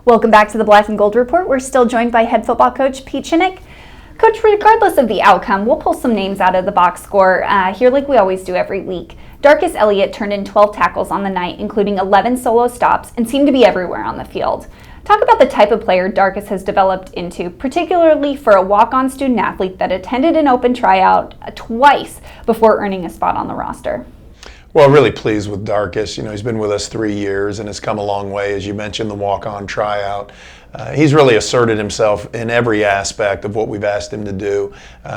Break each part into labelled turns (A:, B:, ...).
A: Welcome back to the Black and Gold Report. We're still joined by head football coach Pete Chinick. Coach, regardless of the outcome, we'll pull some names out of the box score here like we always do every week. Darcus Elliott turned in 12 tackles on the night, including 11 solo stops, and seemed to be everywhere on the field. Talk about the type of player Darcus has developed into, particularly for a walk-on student athlete that attended an open tryout twice before earning a spot on the roster.
B: Well, really pleased with Darcus. He's been with us 3 years and has come a long way. As you mentioned, the walk-on tryout. He's really asserted himself in every aspect of what we've asked him to do.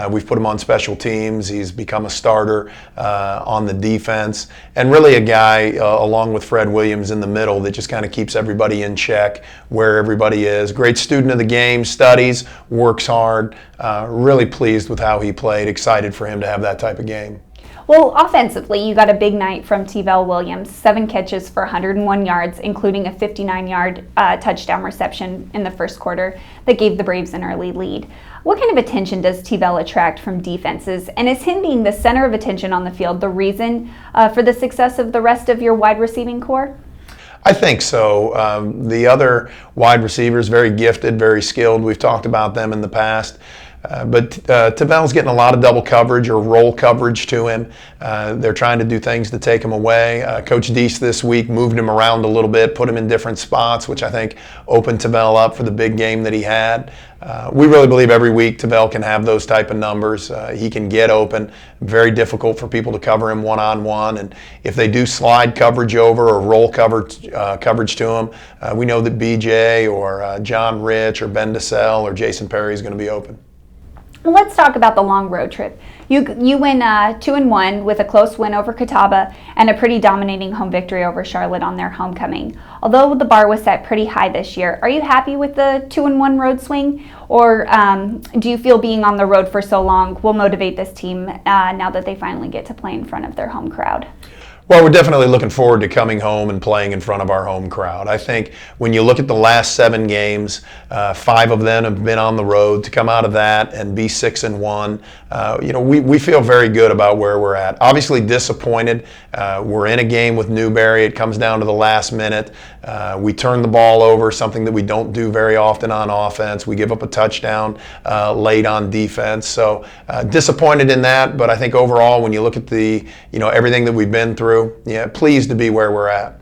B: We've put him on special teams. He's become a starter on the defense, and really a guy, along with Fred Williams in the middle, that just kind of keeps everybody in check where everybody is. Great student of the game, studies, works hard. Really pleased with how he played. Excited for him to have that type of game.
A: Well, offensively, you got a big night from Tevell Williams, 7 catches for 101 yards, including a 59-yard touchdown reception in the first quarter that gave the Braves an early lead. What kind of attention does Tevell attract from defenses, and is him being the center of attention on the field the reason for the success of the rest of your wide receiving core?
B: I think so. The other wide receivers, very gifted, very skilled. We've talked about them in the past. But Tevell's getting a lot of double coverage or roll coverage to him. They're trying to do things to take him away. Coach Deese this week moved him around a little bit, put him in different spots, which I think opened Tevell up for the big game that he had. We really believe every week Tevell can have those type of numbers. He can get open. Very difficult for people to cover him one-on-one. And if they do slide coverage over or roll coverage to him, we know that BJ or John Rich or Ben DeSalle or Jason Perry is going to be open.
A: Let's talk about the long road trip. You win 2-1 with a close win over Catawba and a pretty dominating home victory over Charlotte on their homecoming. Although the bar was set pretty high this year, are you happy with the 2-1 road swing, or do you feel being on the road for so long will motivate this team now that they finally get to play in front of their home crowd?
B: Well, we're definitely looking forward to coming home and playing in front of our home crowd. I think when you look at the last 7 games, 5 of them have been on the road. To come out of that and be 6-1, we feel very good about where we're at. Obviously disappointed. We're in a game with Newberry. It comes down to the last minute. We turn the ball over, something that we don't do very often on offense. We give up a touchdown late on defense. So disappointed in that, but I think overall when you look at the everything that we've been through, pleased to be where we're at.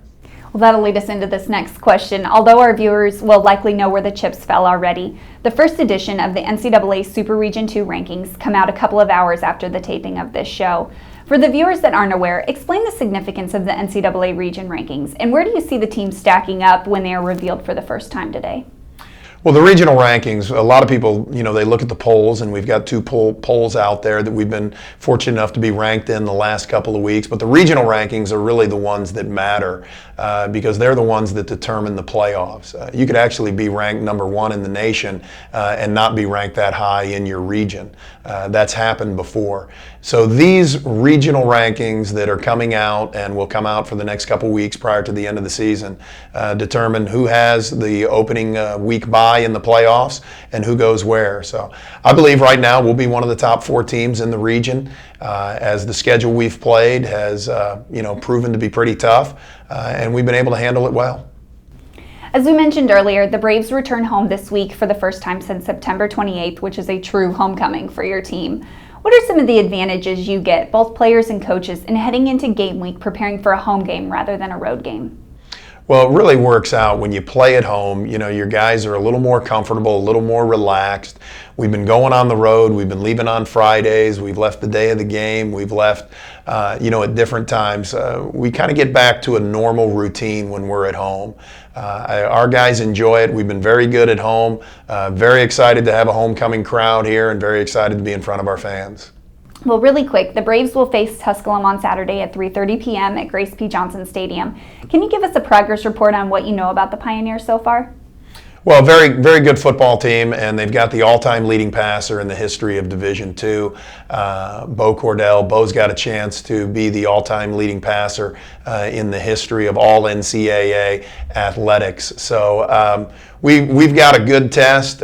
A: Well, that'll lead us into this next question. Although our viewers will likely know where the chips fell already, the first edition of the NCAA Super Region 2 rankings come out a couple of hours after the taping of this show. For the viewers that aren't aware, explain the significance of the NCAA region rankings, and where do you see the teams stacking up when they are revealed for the first time today?
B: Well, the regional rankings, a lot of people, they look at the polls, and we've got 2 polls out there that we've been fortunate enough to be ranked in the last couple of weeks. But the regional rankings are really the ones that matter because they're the ones that determine the playoffs. You could actually be ranked number 1 in the nation and not be ranked that high in your region. That's happened before. So these regional rankings that are coming out and will come out for the next couple weeks prior to the end of the season determine who has the opening week bye in the playoffs and who goes where. So I believe right now we'll be one of the top 4 teams in the region as the schedule we've played has proven to be pretty tough and we've been able to handle it well.
A: As we mentioned earlier, the Braves return home this week for the first time since September 28th, which is a true homecoming for your team. What are some of the advantages you get, both players and coaches, in heading into game week preparing for a home game rather than a road game?
B: Well, it really works out when you play at home. Your guys are a little more comfortable, a little more relaxed. We've been going on the road. We've been leaving on Fridays. We've left the day of the game. We've left, at different times. We kind of get back to a normal routine when we're at home. Our guys enjoy it. We've been very good at home. Very excited to have a homecoming crowd here and very excited to be in front of our fans.
A: Well, really quick, the Braves will face Tusculum on Saturday at 3:30 p.m. at Grace P. Johnson Stadium. Can you give us a progress report on what you know about the Pioneers so far?
B: Well, very, very good football team, and they've got the all-time leading passer in the history of Division II, Bo Cordell. Bo's got a chance to be the all-time leading passer in the history of all NCAA athletics. So we've got a good test.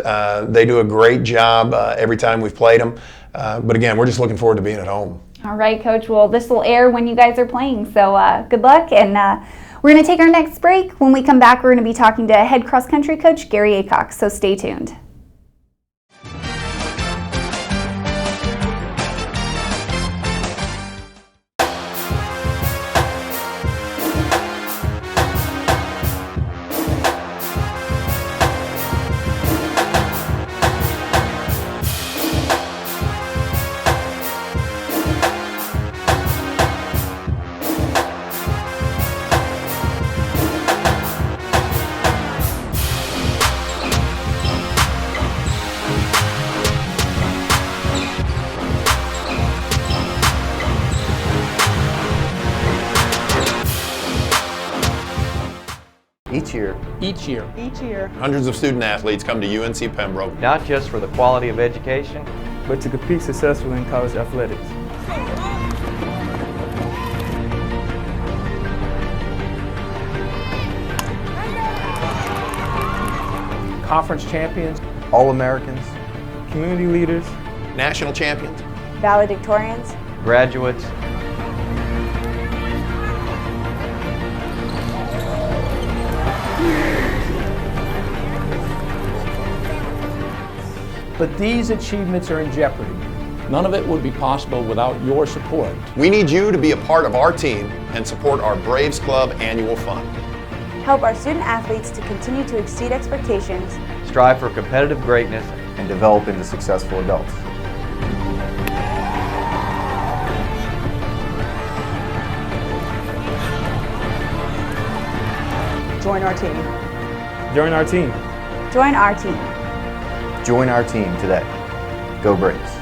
B: They do a great job every time we've played them. But again, we're just looking forward to being at home.
A: All right, Coach. Well, this will air when you guys are playing, so good luck. And we're going to take our next break. When we come back, we're going to be talking to head cross country coach Gary Aycock, so stay tuned.
C: Each year,
B: Hundreds of student athletes come to UNC Pembroke.
D: Not just for the quality of education,
C: but to compete successfully in college athletics. Conference champions,
E: All-Americans,
C: community leaders,
B: National champions.
F: valedictorians,
D: graduates,
G: But these achievements are in jeopardy. None of it would be possible without your support.
B: We need you to be a part of our team and support our Braves Club annual fund.
F: help our student athletes to continue to exceed expectations,
D: strive for competitive greatness,
E: and develop into successful adults.
H: Join our team.
C: join our team.
F: join our team.
E: Join our team today. Go Braves!